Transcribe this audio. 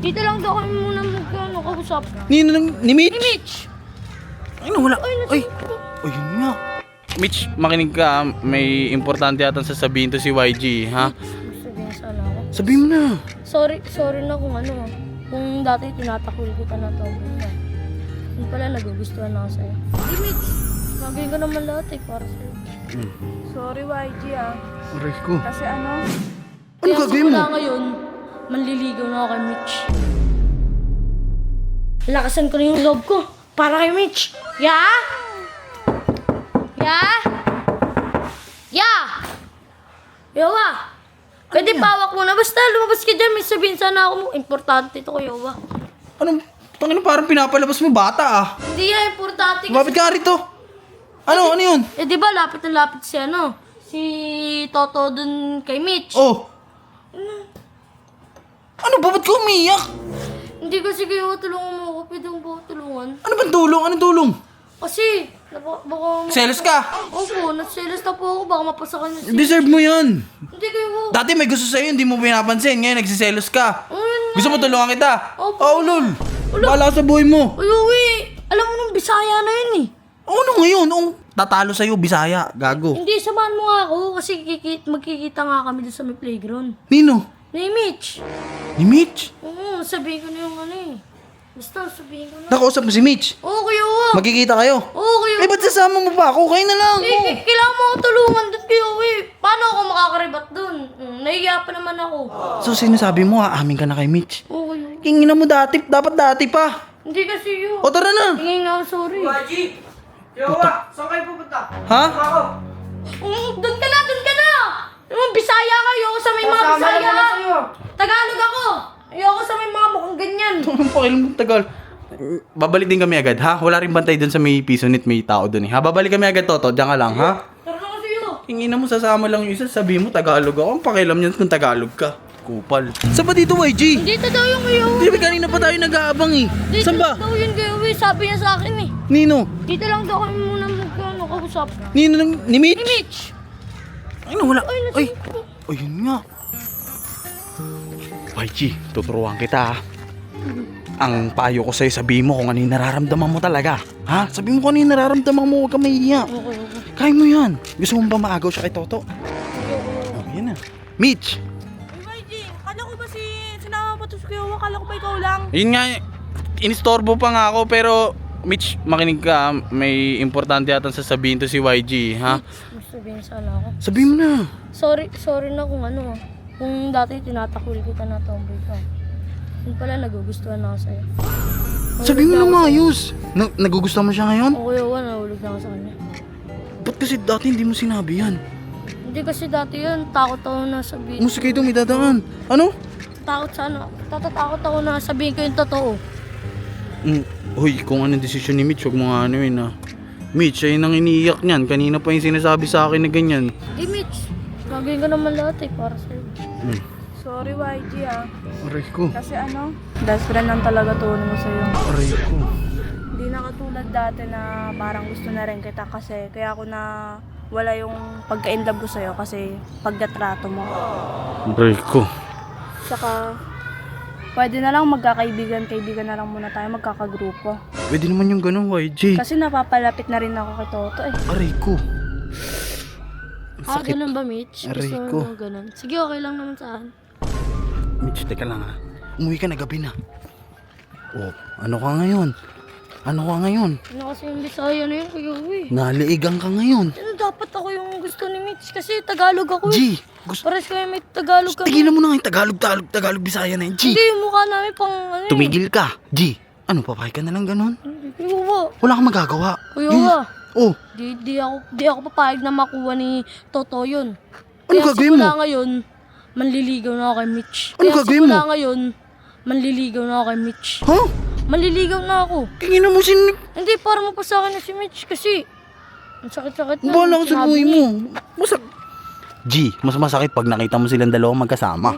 Dito lang daw kami muna kausap. Ni Mitch? Ni Mitch! Ay, nawala. Ay, Ay, yun nga. Mitch, makinig ka. May importante yata sasabihin to si YG, ha? Sabihin sana ako. Sabihin mo na. Sorry na kung ano. Kung dati tinatakul kita na to. Yung pala nagugustuhan na ako sa'yo. Hey Mitch, gagawin ko naman lahat para sa'yo. Sorry YG ah. Aray ko. Kasi ano? Ano gagawin mo? Kaya ngayon, manliligaw na ako kay Mitch. Lakasan ko na yung loob ko para kay Mitch. Ya? Yowa! Pwede pawak mo na. Basta lumabas ka dyan. May sabihin sana ako mo. Importante ito ko, Yowa. Ano? Tangina, parang pinapalabas mo bata, ah. Hindi yan, importante kasi. Lumapit ka nga rito. Ano yun? Eh, di ba lapit na lapit si ano? Si Toto dun kay Mitch. Oh. Ano ba? Ba't ka umiyak? Hindi kasi kayo tulungan mo ako. Pwede mo ba ako tulungan? Ano ba tulong? Anong tulong? Kasi, baka... Selos ka? Opo, nagselos na po ako. Baka mapasakan niya si... Deserve mo yan. Hindi kayo. Dati may gusto sa'yo, hindi mo pinapansin. Ngayon, nagsiselos ka. Ayun nga. Gusto mo tulungan kita? Opo. Oo, lol. Bahala ka sa buhay mo. Uy, uwi. Alam mo nung Bisaya na yun eh. Ano ngayon? Tatalo sa'yo, Bisaya. Gago. Hindi, samahan mo nga ako. Kasi magkikita nga kami doon sa may playground. Nino? Ni Mitch. Ni Mitch? Oo, sabihin ko na yung ano eh. Basta sabihin ko na. Nakausap mo si Mitch? Oo, kuya Uwa. Magkikita kayo? Oo, kuya Eh, ba't sasama mo pa ako? Kayo na lang. Kailangan mo ako tulungan doon, kuya Uwa. Paano ako makakaribat doon? Nahiya pa naman ako. So, sinasabi mo, aamin ka na kay Mitch? Oo, kuya Uwa. Kingin na mo dati, dapat dati pa. Hindi kasi yun. O, tara na. Tingin nga, sorry. Yowa, saan kayo pupunta? Ha? Ako. Doon ka na, doon ka na! Yung Bisaya ka, ayoko sa may mga Kasama Bisaya. naman na sa'yo. Tagalog ako. Ayoko sa may mga mukhang ganyan. Anong pakialam mo tagal? Babalik din kami agad, ha? Wala rin bantay dun sa may Pisonit, may tao dun, eh. Ha? Babalik kami agad, Toto. Diyan ka lang, ha? Tara na kasi yun. Kingin na mo, sasama lang yung isa. Sabi mo, Tagalog ako. Ang pakialam niyan kung Tagalog ka. Kupal. Saan ba dito, YG? Dito daw yung kuya Uwi. Di ba kanina pa tayo nag-aabang, eh? Dito Saan ba? daw yung kuya Uwi. Sabi niya sa akin eh. Nino? Dito lang daw kami muna kausap. Nino ni Mitch? Ni Mitch. Ay, nawala. Ay, Ay, ayun nga. YG, tuturuan kita, ha? Ang payo ko sa'yo, sabihin mo kung ano yung nararamdaman mo talaga. Ha? Sabihin mo kung ano yung nararamdaman mo, huwag kang mahihiya. Okay. Kaya mo yan. Gusto mo ba maagaw siya kay Toto? Oh, yan na. Mitch! YG, kala ko ba sinama pa to si Kuya Uwa? Kala ko ba ikaw lang? Yun nga, inistorbo pa nga ako, pero Mitch, makinig ka. May importante yata sasabihin to si YG, ha? Gusto sabihin sana ako. Sabihin mo na. Sorry na kung ano. Kung dati tinatakul kita na tomboy ka. Yung pala nagugustuhan na ako sa'yo. Sabihin mo na maayos. Nagugustuhan mo siya ngayon? O kuya Uwa, nahulog na ako sa kanya. Ba't kasi dati hindi mo sinabi yan? Hindi kasi dati yun, takot ako na sabihin. Musika ito, may dadaan. Ano? Takot sa ano, tatatakot ako na sabihin ko yung totoo. Hoy, kung anong desisyon ni Mitch, huwag mo nga ano yun, ha? Mitch, ayun ang iniiyak niyan. Kanina pa yung sinasabi sa akin na ganyan. Eh Mitch, gagawin ko naman lahat para sa'yo. Sorry YG ah. Aray ko. Kasi ano, best friend lang talaga tuno mo sa'yo. Aray ko. Hindi na katulad dati na parang gusto na rin kita kasi kaya ako na wala yung pagka-inlove ko sa'yo kasi pagdatrato mo. Aray ko. Saka, pwede na lang magkakaibigan na lang muna tayo, magkakagrupo. Pwede naman yung ganun, YG. Kasi napapalapit na rin ako kay Toto eh. Aray ko. Ganun ba Mitch? Aray Gusto ko. mo ganun? Sige, okay lang naman sa akin. Mitch, teka lang, ha? Umuwi ka na gabi na. Oh, ano ka ngayon? Ano ka ngayon? Ano kasi yung Bisaya na yun, kuya Uwi? Naliigang ka ngayon. Ano dapat ako yung gusto ni Mitch? Kasi Tagalog ako eh. G, gusto... Pares kayo may Tagalog kami. Tigilan mo na nga yung Tagalog, Bisaya na yun, G. Hindi, yung mukha namin pang ano eh. Tumigil ka. G, ano, papay ka na lang ganun? Hindi, kuya Uwa. Wala kang magagawa. Kuya Uwa. Oh, Di ako papayag na makuha ni Toto yun. Ano gagawin mo? simula ngayon, manliligaw na ako kay Mitch. Ano gagawin mo? Simula ngayon, manliligaw na ako kay Mitch. ha? Manliligaw na ako. Tingin mo Hindi, para mapasakin na si Mitch kasi ang sakit-sakit na. Bahala ka sa sinabi buhay niya. mo. G, mas masakit pag nakita mo silang dalawa magkasama.